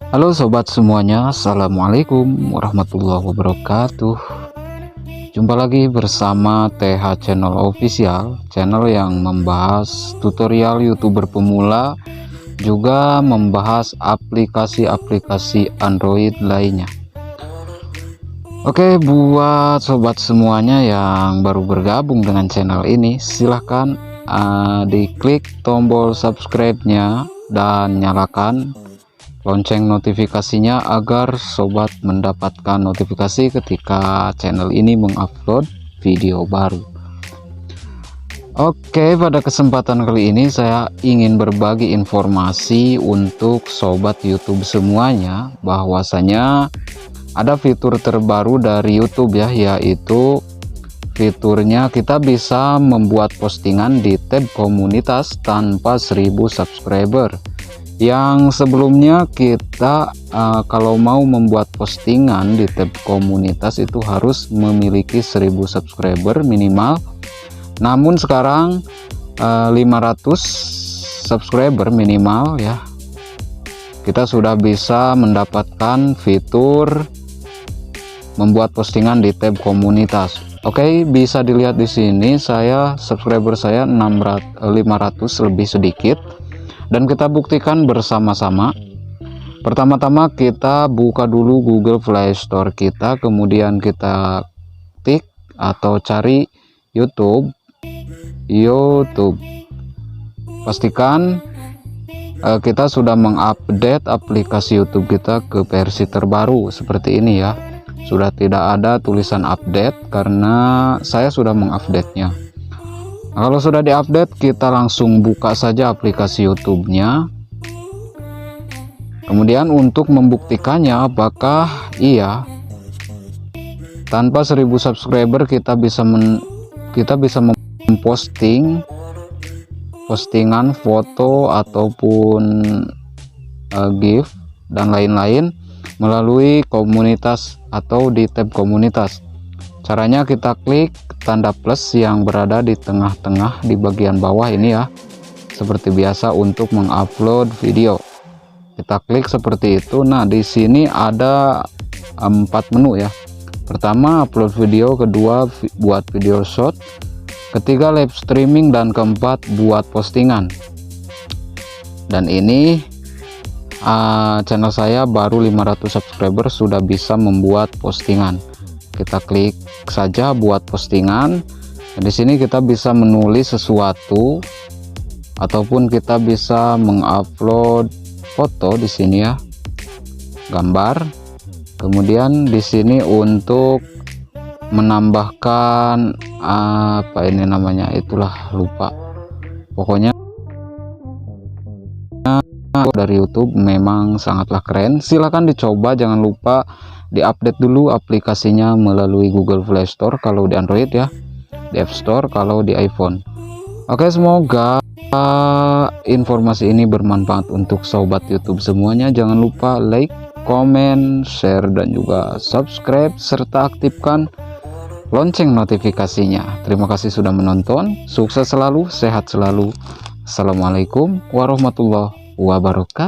Halo sobat semuanya, assalamualaikum warahmatullahi wabarakatuh. Jumpa lagi bersama TH Channel Official, channel yang membahas tutorial YouTuber pemula, juga membahas aplikasi-aplikasi Android lainnya. Oke, buat sobat semuanya yang baru bergabung dengan channel ini, silahkan diklik tombol subscribe-nya dan nyalakan lonceng notifikasinya agar sobat mendapatkan notifikasi ketika channel ini mengupload video baru. Oke, pada kesempatan kali ini saya ingin berbagi informasi untuk sobat YouTube semuanya, bahwasanya ada fitur terbaru dari YouTube ya, yaitu fiturnya kita bisa membuat postingan di tab komunitas tanpa 1000 subscriber. Yang sebelumnya kita kalau mau membuat postingan di tab komunitas itu harus memiliki 1000 subscriber minimal, namun sekarang 500 subscriber minimal ya, kita sudah bisa mendapatkan fitur membuat postingan di tab komunitas. Oke, bisa dilihat di sini subscriber saya 500 lebih sedikit. Dan kita buktikan bersama-sama. Pertama-tama kita buka dulu Google Play Store kita, kemudian kita tik atau cari YouTube. Pastikan kita sudah mengupdate aplikasi YouTube kita ke versi terbaru seperti ini ya. Sudah tidak ada tulisan update karena saya sudah mengupdate-nya. Nah, kalau sudah diupdate, kita langsung buka saja aplikasi YouTube-nya. Kemudian untuk membuktikannya apakah iya tanpa 1000 subscriber kita bisa memposting postingan foto ataupun GIF dan lain-lain melalui komunitas atau di tab komunitas. Caranya kita klik tanda plus yang berada di tengah-tengah di bagian bawah ini ya, seperti biasa untuk mengupload video. Kita klik seperti itu. Nah, di sini ada 4 menu ya. Pertama upload video, kedua buat video short, ketiga live streaming, dan keempat buat postingan. Dan ini channel saya baru 500 subscriber sudah bisa membuat postingan. Kita klik saja buat postingan. Di sini kita bisa menulis sesuatu ataupun kita bisa mengupload foto di sini ya, gambar. Kemudian di sini untuk menambahkan apa ini namanya, itulah lupa. Pokoknya dari YouTube memang sangatlah keren. Silahkan dicoba, jangan lupa diupdate dulu aplikasinya melalui Google Play Store kalau di Android ya, di App Store kalau di iPhone. Oke, semoga informasi ini bermanfaat untuk sobat YouTube semuanya. Jangan lupa like, comment, share, dan juga subscribe serta aktifkan lonceng notifikasinya. Terima kasih sudah menonton. Sukses selalu, sehat selalu. Assalamualaikum warahmatullahi wabarakatuh.